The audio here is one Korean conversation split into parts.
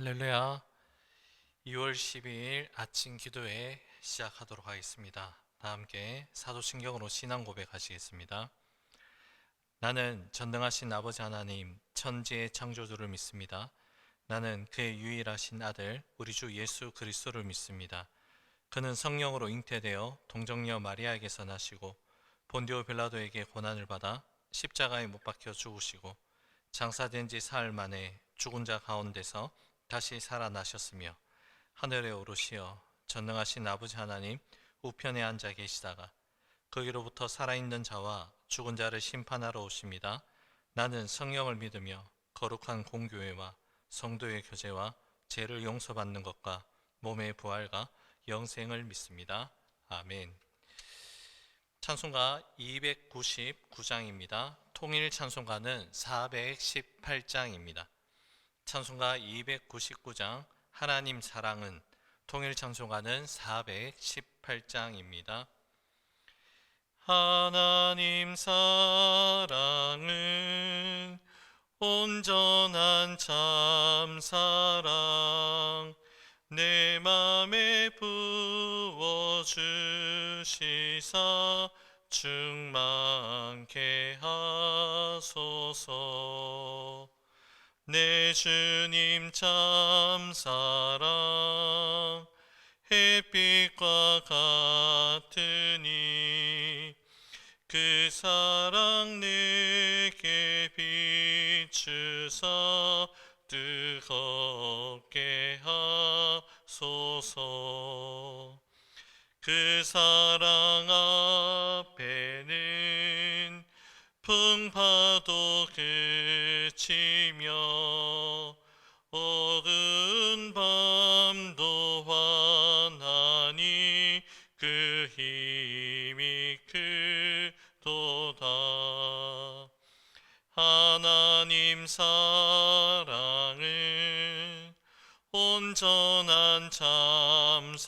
할렐루야. 2월 12일 아침 기도회 시작하도록 하겠습니다. 다 함께 사도신경으로 신앙 고백하시겠습니다. 나는 전능하신 아버지 하나님, 천지의 창조주를 믿습니다. 나는 그의 유일하신 아들, 우리 주 예수 그리스도를 믿습니다. 그는 성령으로 잉태되어 동정녀 마리아에게서 나시고 본디오 빌라도에게 고난을 받아 십자가에 못 박혀 죽으시고 장사된 지 사흘 만에 죽은 자 가운데서 다시 살아나셨으며 하늘에 오르시어 전능하신 아버지 하나님 우편에 앉아 계시다가 거기로부터 살아있는 자와 죽은 자를 심판하러 오십니다. 나는 성령을 믿으며 거룩한 공교회와 성도의 교제와 죄를 용서받는 것과 몸의 부활과 영생을 믿습니다. 아멘. 찬송가 299장입니다. 통일 찬송가는 418장입니다. 찬송가 299장 하나님 사랑은, 통일 찬송가는 418장입니다. 하나님 사랑은 온전한 참사랑 내 맘에 부어주시사 충만케 하소서. 내 주님 참사랑 햇빛과 같으니 그 사랑 내게 비추사 뜨겁게 하소서. 그 사랑 앞에는 풍파도 그치며 어두운 밤도 환하니 그 힘이 크도다. 하나님 사랑은 온전한 참사랑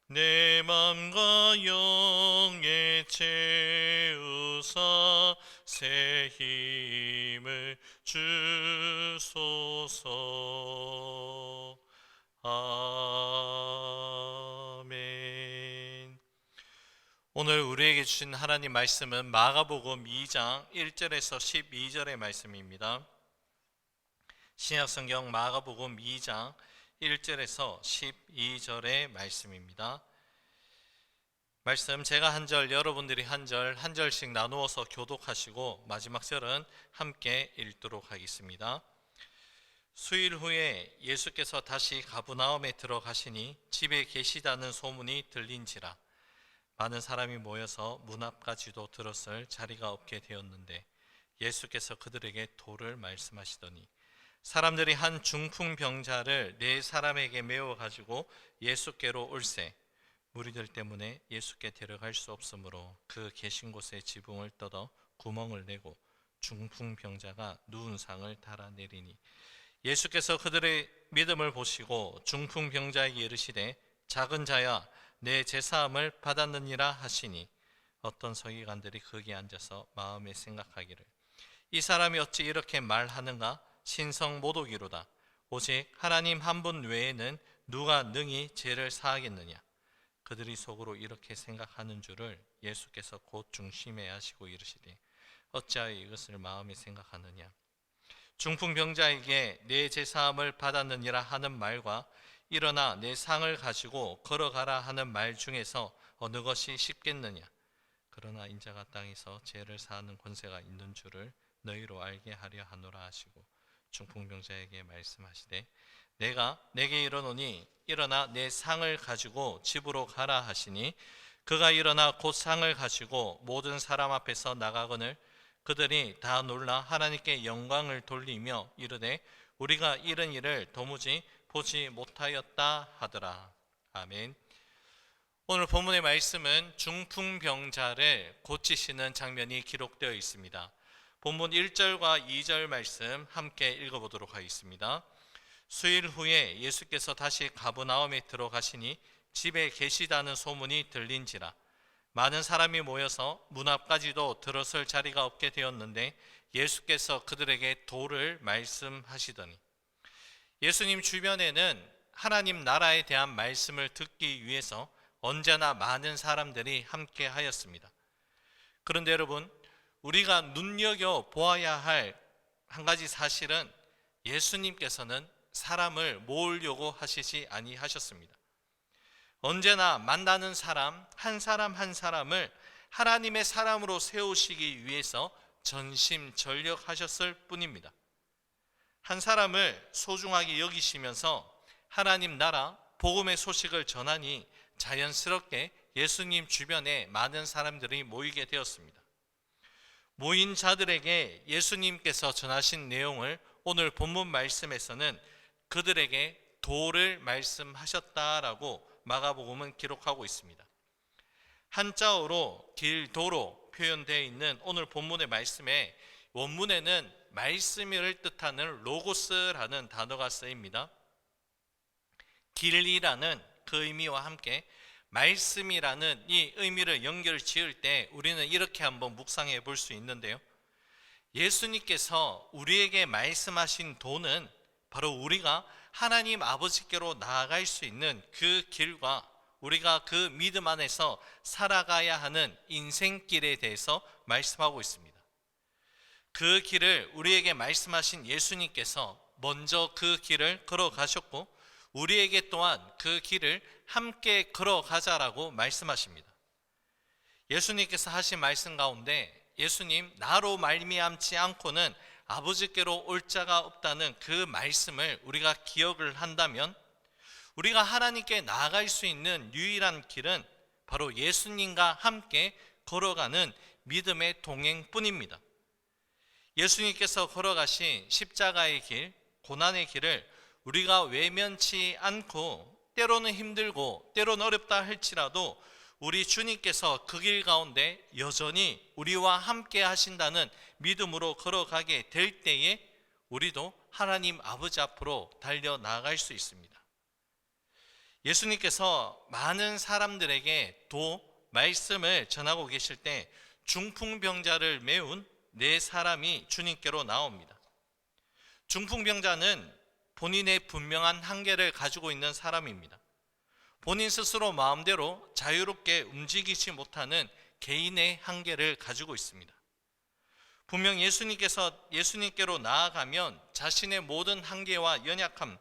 내 맘과 영에 채우사 새 힘을 주소서. 아멘. 오늘 우리에게 주신 하나님 말씀은 마가복음 2장 1절에서 12절의 말씀입니다. 신약성경 마가복음 2장 1절에서 12절의 말씀입니다. 말씀 제가 한 절, 여러분들이 한 절, 한 절씩 나누어서 교독하시고 마지막 절은 함께 읽도록 하겠습니다. 수일 후에 예수께서 다시 가브나움에 들어가시니 집에 계시다는 소문이 들린지라 많은 사람이 모여서 문 앞까지도 들었을 자리가 없게 되었는데 예수께서 그들에게 도를 말씀하시더니 사람들이 한 중풍병자를 네 사람에게 메워 가지고 예수께로 올세 무리들 때문에 예수께 데려갈 수 없으므로 그 계신 곳에 지붕을 뜯어 구멍을 내고 중풍병자가 누운 상을 달아내리니 예수께서 그들의 믿음을 보시고 중풍병자에게 이르시되 작은 자야 내 제사함을 받았느니라 하시니 어떤 서기관들이 거기 앉아서 마음에 생각하기를 이 사람이 어찌 이렇게 말하는가 신성 모독이로다. 오직 하나님 한 분 외에는 누가 능히 죄를 사하겠느냐. 그들이 속으로 이렇게 생각하는 줄을 예수께서 곧 중심에 하시고 이르시되 어찌하여 이것을 마음에 생각하느냐. 중풍병자에게 내 제사함을 받았느니라 하는 말과 일어나 내 상을 가지고 걸어가라 하는 말 중에서 어느 것이 쉽겠느냐. 그러나 인자가 땅에서 죄를 사하는 권세가 있는 줄을 너희로 알게 하려 하노라 하시고 중풍병자에게 말씀하시되 내게 이르노니 일어나 내 상을 가지고 집으로 가라 하시니 그가 일어나 곧 상을 가지고 모든 사람 앞에서 나가거늘 그들이 다 놀라 하나님께 영광을 돌리며 이르되 우리가 이런 일을 도무지 보지 못하였다 하더라. 아멘. 오늘 본문의 말씀은 중풍병자를 고치시는 장면이 기록되어 있습니다. 본문 1절과 2절 말씀 함께 읽어보도록 하겠습니다. 수일 후에 예수께서 다시 가브나움에 들어가시니 집에 계시다는 소문이 들린지라 많은 사람이 모여서 문 앞까지도 들어설 자리가 없게 되었는데 예수께서 그들에게 도를 말씀하시더니 예수님 주변에는 하나님 나라에 대한 말씀을 듣기 위해서 언제나 많은 사람들이 함께 하였습니다. 그런데 여러분, 우리가 눈여겨 보아야 할 한 가지 사실은 예수님께서는 사람을 모으려고 하시지 아니하셨습니다. 언제나 만나는 사람 한 사람을 하나님의 사람으로 세우시기 위해서 전심전력하셨을 뿐입니다. 한 사람을 소중하게 여기시면서 하나님 나라 복음의 소식을 전하니 자연스럽게 예수님 주변에 많은 사람들이 모이게 되었습니다. 모인 자들에게 예수님께서 전하신 내용을 오늘 본문 말씀에서는 그들에게 도를 말씀하셨다라고 마가복음은 기록하고 있습니다. 한자어로 길도로 표현되어 있는 오늘 본문의 말씀에 원문에는 말씀을 뜻하는 로고스라는 단어가 쓰입니다. 길이라는 그 의미와 함께 말씀이라는 이 의미를 연결 지을 때 우리는 이렇게 한번 묵상해 볼 수 있는데요. 예수님께서 우리에게 말씀하신 도는 바로 우리가 하나님 아버지께로 나아갈 수 있는 그 길과 우리가 그 믿음 안에서 살아가야 하는 인생길에 대해서 말씀하고 있습니다. 그 길을 우리에게 말씀하신 예수님께서 먼저 그 길을 걸어가셨고 우리에게 또한 그 길을 함께 걸어가자라고 말씀하십니다. 예수님께서 하신 말씀 가운데 예수님 나로 말미암지 않고는 아버지께로 올 자가 없다는 그 말씀을 우리가 기억을 한다면 우리가 하나님께 나아갈 수 있는 유일한 길은 바로 예수님과 함께 걸어가는 믿음의 동행뿐입니다. 예수님께서 걸어가신 십자가의 길, 고난의 길을 우리가 외면치 않고 때로는 힘들고 때로는 어렵다 할지라도 우리 주님께서 그 길 가운데 여전히 우리와 함께 하신다는 믿음으로 걸어가게 될 때에 우리도 하나님 아버지 앞으로 달려나갈 수 있습니다. 예수님께서 많은 사람들에게 말씀을 전하고 계실 때 중풍병자를 메운 4사람이 주님께로 나옵니다. 중풍병자는 본인의 분명한 한계를 가지고 있는 사람입니다. 본인 스스로 마음대로 자유롭게 움직이지 못하는 개인의 한계를 가지고 있습니다. 분명 예수님께로 나아가면 자신의 모든 한계와 연약함,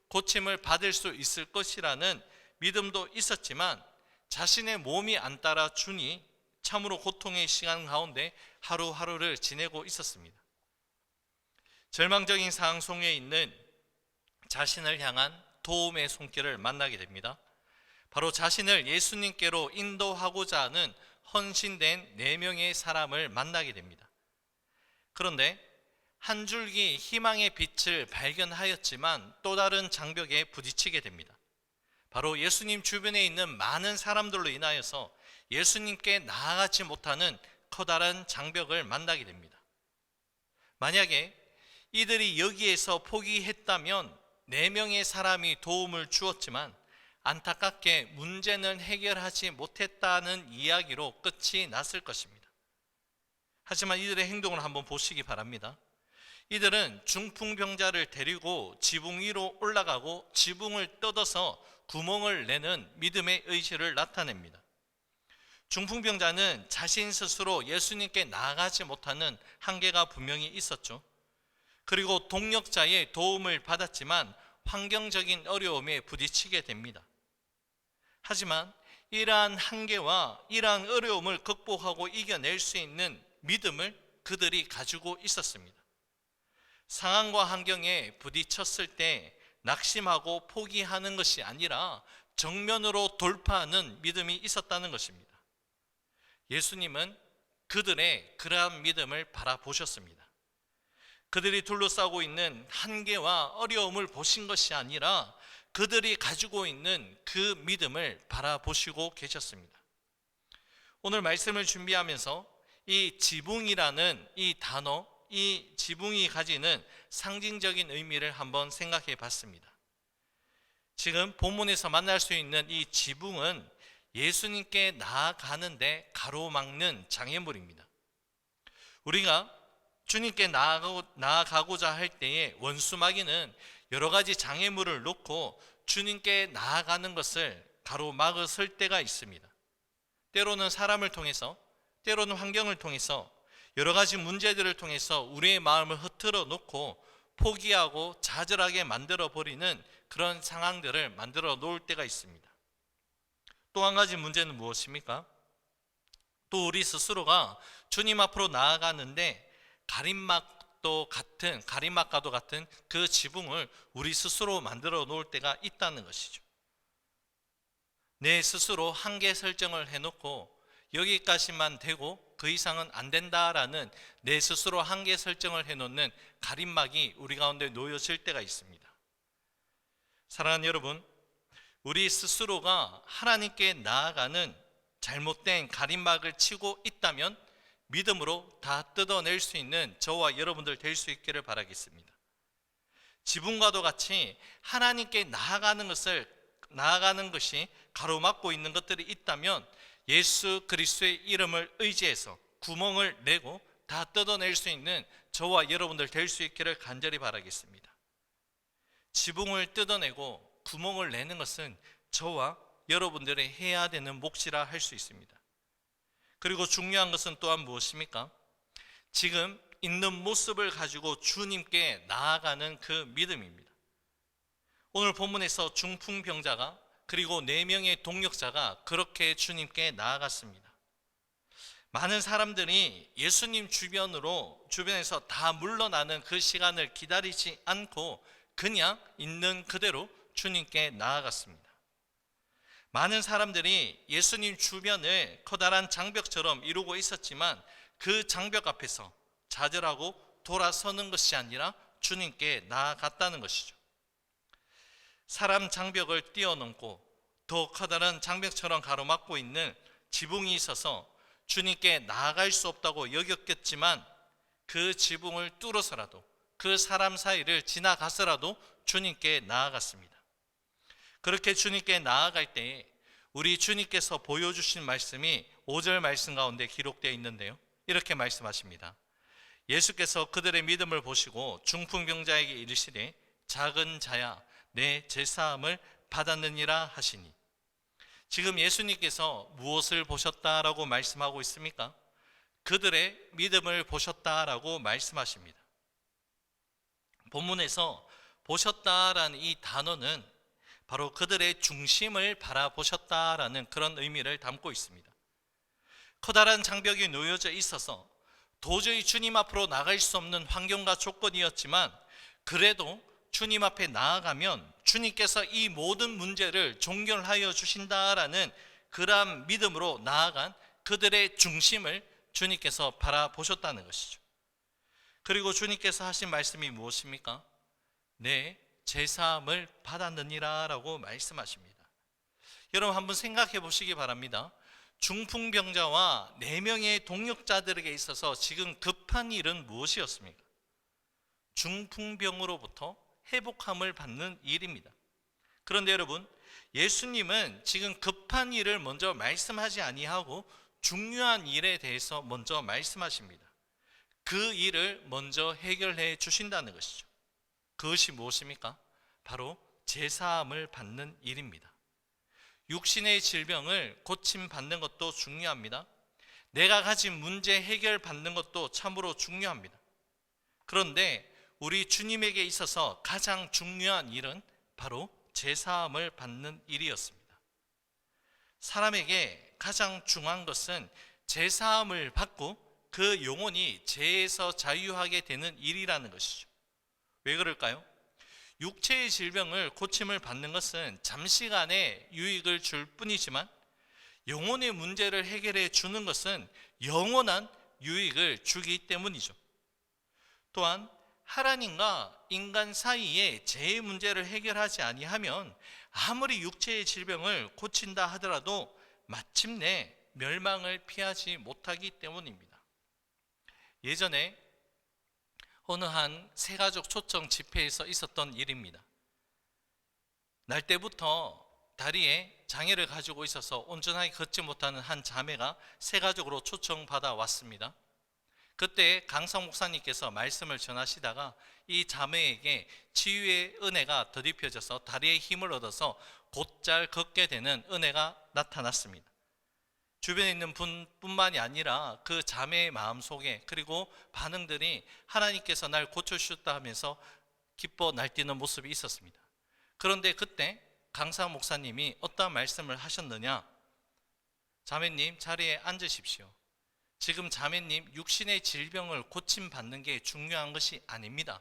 고침을 받을 수 있을 것이라는 믿음도 있었지만 자신의 몸이 안 따라주니 참으로 고통의 시간 가운데 하루하루를 지내고 있었습니다. 절망적인 상황 속에 있는 자신을 향한 도움의 손길을 만나게 됩니다. 바로 자신을 예수님께로 인도하고자 하는 헌신된 4명의 사람을 만나게 됩니다. 그런데 한 줄기 희망의 빛을 발견하였지만 또 다른 장벽에 부딪히게 됩니다. 바로 예수님 주변에 있는 많은 사람들로 인하여서 예수님께 나아가지 못하는 커다란 장벽을 만나게 됩니다. 만약에 이들이 여기에서 포기했다면 4명의 사람이 도움을 주었지만 안타깝게 문제는 해결하지 못했다는 이야기로 끝이 났을 것입니다. 하지만 이들의 행동을 한번 보시기 바랍니다. 이들은 중풍병자를 데리고 지붕 위로 올라가고 지붕을 뜯어서 구멍을 내는 믿음의 의지를 나타냅니다. 중풍병자는 자신 스스로 예수님께 나아가지 못하는 한계가 분명히 있었죠. 그리고 동력자의 도움을 받았지만 환경적인 어려움에 부딪히게 됩니다. 하지만 이러한 한계와 이러한 어려움을 극복하고 이겨낼 수 있는 믿음을 그들이 가지고 있었습니다. 상황과 환경에 부딪혔을 때 낙심하고 포기하는 것이 아니라 정면으로 돌파하는 믿음이 있었다는 것입니다. 예수님은 그들의 그러한 믿음을 바라보셨습니다. 그들이 둘러싸고 있는 한계와 어려움을 보신 것이 아니라 그들이 가지고 있는 그 믿음을 바라보시고 계셨습니다. 오늘 말씀을 준비하면서 이 지붕이라는 이 단어, 이 지붕이 가지는 상징적인 의미를 한번 생각해 봤습니다. 지금 본문에서 만날 수 있는 이 지붕은 예수님께 나아가는데 가로막는 장애물입니다. 우리가 주님께 나아가고자 할 때에 원수 마귀는 여러 가지 장애물을 놓고 주님께 나아가는 것을 가로막을 때가 있습니다. 때로는 사람을 통해서, 때로는 환경을 통해서, 여러 가지 문제들을 통해서 우리의 마음을 흐트러 놓고 포기하고 좌절하게 만들어 버리는 그런 상황들을 만들어 놓을 때가 있습니다. 또 한 가지 문제는 무엇입니까? 또 우리 스스로가 주님 앞으로 나아가는데 가림막과도 같은 그 지붕을 우리 스스로 만들어 놓을 때가 있다는 것이죠. 내 스스로 한계 설정을 해놓고 여기까지만 되고 그 이상은 안 된다라는 내 스스로 한계 설정을 해놓는 가림막이 우리 가운데 놓여질 때가 있습니다. 사랑하는 여러분, 우리 스스로가 하나님께 나아가는 잘못된 가림막을 치고 있다면 믿음으로 다 뜯어낼 수 있는 저와 여러분들 될 수 있기를 바라겠습니다. 지붕과도 같이 하나님께 나아가는 것이 가로막고 있는 것들이 있다면 예수 그리스도의 이름을 의지해서 구멍을 내고 다 뜯어낼 수 있는 저와 여러분들 될 수 있기를 간절히 바라겠습니다. 지붕을 뜯어내고 구멍을 내는 것은 저와 여러분들이 해야 되는 몫이라 할 수 있습니다. 그리고 중요한 것은 또한 무엇입니까? 지금 있는 모습을 가지고 주님께 나아가는 그 믿음입니다. 오늘 본문에서 중풍병자가 그리고 4명의 동역자가 그렇게 주님께 나아갔습니다. 많은 사람들이 예수님 주변에서 다 물러나는 그 시간을 기다리지 않고 그냥 있는 그대로 주님께 나아갔습니다. 많은 사람들이 예수님 주변을 커다란 장벽처럼 이루고 있었지만 그 장벽 앞에서 좌절하고 돌아서는 것이 아니라 주님께 나아갔다는 것이죠. 사람 장벽을 뛰어넘고 더 커다란 장벽처럼 가로막고 있는 지붕이 있어서 주님께 나아갈 수 없다고 여겼겠지만 그 지붕을 뚫어서라도 그 사람 사이를 지나가서라도 주님께 나아갔습니다. 그렇게 주님께 나아갈 때에 우리 주님께서 보여주신 말씀이 5절 말씀 가운데 기록되어 있는데요, 이렇게 말씀하십니다. 예수께서 그들의 믿음을 보시고 중풍병자에게 이르시되 작은 자야 내 제사함을 받았느니라 하시니. 지금 예수님께서 무엇을 보셨다라고 말씀하고 있습니까? 그들의 믿음을 보셨다라고 말씀하십니다. 본문에서 보셨다라는 이 단어는 바로 그들의 중심을 바라보셨다라는 그런 의미를 담고 있습니다. 커다란 장벽이 놓여져 있어서 도저히 주님 앞으로 나갈 수 없는 환경과 조건이었지만 그래도 주님 앞에 나아가면 주님께서 이 모든 문제를 종결하여 주신다라는 그러한 믿음으로 나아간 그들의 중심을 주님께서 바라보셨다는 것이죠. 그리고 주님께서 하신 말씀이 무엇입니까? 내 제사함을 받았느니라 라고 말씀하십니다. 여러분 한번 생각해 보시기 바랍니다. 중풍병자와 4명의 동역자들에게 있어서 지금 급한 일은 무엇이었습니까? 중풍병으로부터 회복함을 받는 일입니다. 그런데 여러분, 예수님은 지금 급한 일을 먼저 말씀하지 아니하고 중요한 일에 대해서 먼저 말씀하십니다. 그 일을 먼저 해결해 주신다는 것이죠. 그것이 무엇입니까? 바로 제사함을 받는 일입니다. 육신의 질병을 고침받는 것도 중요합니다. 내가 가진 문제 해결받는 것도 참으로 중요합니다. 그런데 우리 주님에게 있어서 가장 중요한 일은 바로 제사함을 받는 일이었습니다. 사람에게 가장 중요한 것은 제사함을 받고 그 영혼이 죄에서 자유하게 되는 일이라는 것이죠. 왜 그럴까요? 육체의 질병을 고침을 받는 것은 잠시간의 유익을 줄 뿐이지만 영혼의 문제를 해결해 주는 것은 영원한 유익을 주기 때문이죠. 또한 하나님과 인간 사이에 죄의 문제를 해결하지 아니하면 아무리 육체의 질병을 고친다 하더라도 마침내 멸망을 피하지 못하기 때문입니다. 예전에 어느 한 새가족 초청 집회에서 있었던 일입니다. 날 때부터 다리에 장애를 가지고 있어서 온전하게 걷지 못하는 한 자매가 새가족으로 초청받아 왔습니다. 그때 강성 목사님께서 말씀을 전하시다가 이 자매에게 치유의 은혜가 더딥혀져서 다리에 힘을 얻어서 곧잘 걷게 되는 은혜가 나타났습니다. 주변에 있는 분뿐만이 아니라 그 자매의 마음속에, 그리고 반응들이 하나님께서 날 고쳐주셨다 하면서 기뻐 날뛰는 모습이 있었습니다. 그런데 그때 강사 목사님이 어떤 말씀을 하셨느냐? 자매님, 자리에 앉으십시오. 지금 자매님 육신의 질병을 고침받는 게 중요한 것이 아닙니다.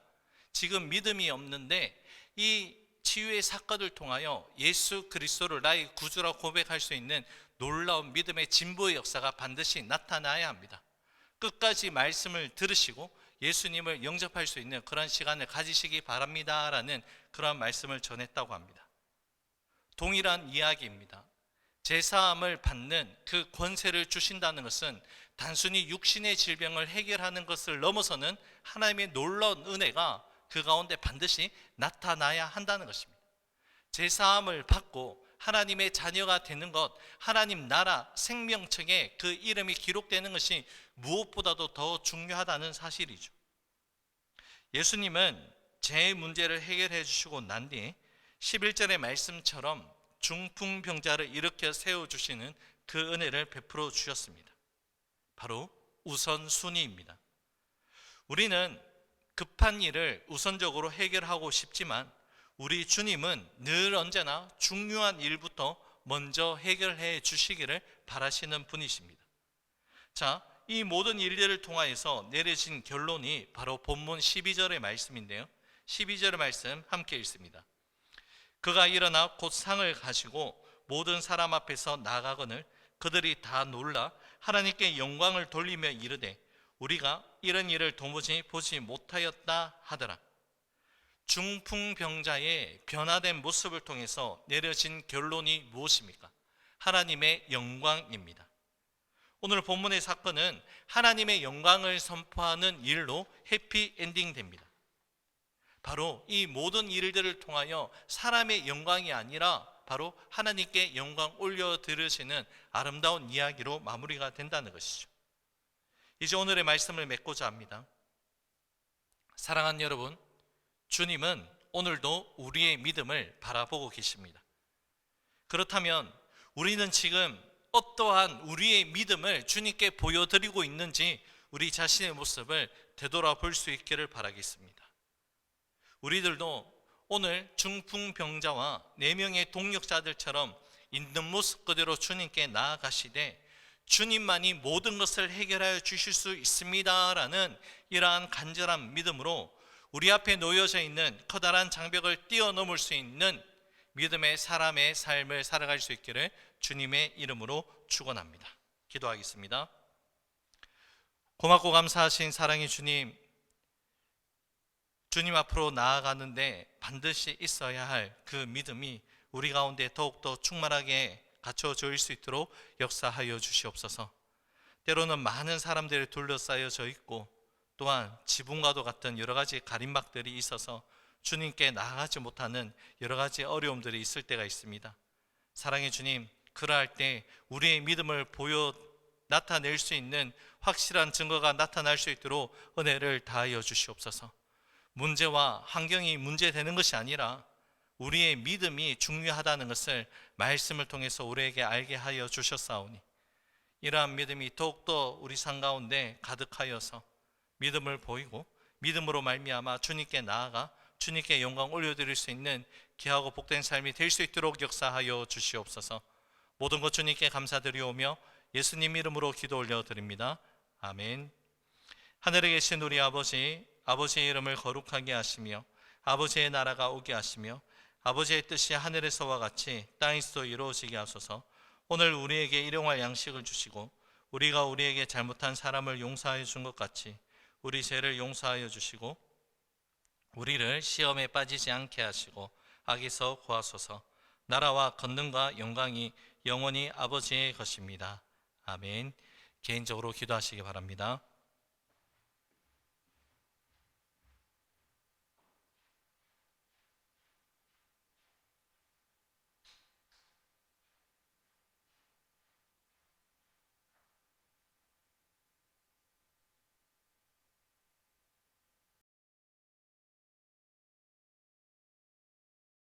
지금 믿음이 없는데 이 치유의 사건을 통하여 예수 그리스도를 나의 구주라 고백할 수 있는 놀라운 믿음의 진보의 역사가 반드시 나타나야 합니다. 끝까지 말씀을 들으시고 예수님을 영접할 수 있는 그런 시간을 가지시기 바랍니다 라는 그런 말씀을 전했다고 합니다. 동일한 이야기입니다. 제사함을 받는 그 권세를 주신다는 것은 단순히 육신의 질병을 해결하는 것을 넘어서는 하나님의 놀라운 은혜가 그 가운데 반드시 나타나야 한다는 것입니다. 제사함을 받고 하나님의 자녀가 되는 것, 하나님 나라 생명책에 그 이름이 기록되는 것이 무엇보다도 더 중요하다는 사실이죠. 예수님은 제 문제를 해결해 주시고 난 뒤 11절의 말씀처럼 중풍병자를 일으켜 세워주시는 그 은혜를 베풀어 주셨습니다. 바로 우선순위입니다. 우리는 급한 일을 우선적으로 해결하고 싶지만 우리 주님은 늘 언제나 중요한 일부터 먼저 해결해 주시기를 바라시는 분이십니다. 자, 이 모든 일들을 통하여서 내려진 결론이 바로 본문 12절의 말씀인데요. 12절의 말씀 함께 읽습니다. 그가 일어나 곧 상을 가지고 모든 사람 앞에서 나가거늘 그들이 다 놀라 하나님께 영광을 돌리며 이르되 우리가 이런 일을 도무지 보지 못하였다 하더라. 중풍병자의 변화된 모습을 통해서 내려진 결론이 무엇입니까? 하나님의 영광입니다. 오늘 본문의 사건은 하나님의 영광을 선포하는 일로 해피엔딩 됩니다. 바로 이 모든 일들을 통하여 사람의 영광이 아니라 바로 하나님께 영광 올려드리시는 아름다운 이야기로 마무리가 된다는 것이죠. 이제 오늘의 말씀을 맺고자 합니다. 사랑하는 여러분, 주님은 오늘도 우리의 믿음을 바라보고 계십니다. 그렇다면 우리는 지금 어떠한 우리의 믿음을 주님께 보여드리고 있는지 우리 자신의 모습을 되돌아볼 수 있기를 바라겠습니다. 우리들도 오늘 중풍병자와 4명의 동역자들처럼 있는 모습 그대로 주님께 나아가시되 주님만이 모든 것을 해결하여 주실 수 있습니다 라는 이러한 간절한 믿음으로 우리 앞에 놓여져 있는 커다란 장벽을 뛰어넘을 수 있는 믿음의 사람의 삶을 살아갈 수 있기를 주님의 이름으로 축원합니다. 기도하겠습니다. 고맙고 감사하신 사랑의 주님, 주님 앞으로 나아가는데 반드시 있어야 할 그 믿음이 우리 가운데 더욱더 충만하게 갖춰질 수 있도록 역사하여 주시옵소서. 때로는 많은 사람들이 둘러싸여져 있고 또한 지붕과도 같은 여러 가지 가림막들이 있어서 주님께 나아가지 못하는 여러 가지 어려움들이 있을 때가 있습니다. 사랑의 주님, 그러할 때 우리의 믿음을 나타낼 수 있는 확실한 증거가 나타날 수 있도록 은혜를 다하여 주시옵소서. 문제와 환경이 문제되는 것이 아니라 우리의 믿음이 중요하다는 것을 말씀을 통해서 우리에게 알게 하여 주셨사오니 이러한 믿음이 더욱더 우리 삶 가운데 가득하여서 믿음을 보이고 믿음으로 말미암아 주님께 나아가 주님께 영광 올려드릴 수 있는 귀하고 복된 삶이 될 수 있도록 역사하여 주시옵소서. 모든 것 주님께 감사드리오며 예수님 이름으로 기도 올려드립니다. 아멘. 하늘에 계신 우리 아버지, 아버지의 이름을 거룩하게 하시며 아버지의 나라가 오게 하시며 아버지의 뜻이 하늘에서와 같이 땅에서도 이루어지게 하소서. 오늘 우리에게 일용할 양식을 주시고 우리가 우리에게 잘못한 사람을 용서하여 준 것 같이 우리 죄를 용서하여 주시고 우리를 시험에 빠지지 않게 하시고 악에서 구하소서. 나라와 권능과 영광이 영원히 아버지의 것입니다. 아멘. 개인적으로 기도하시기 바랍니다.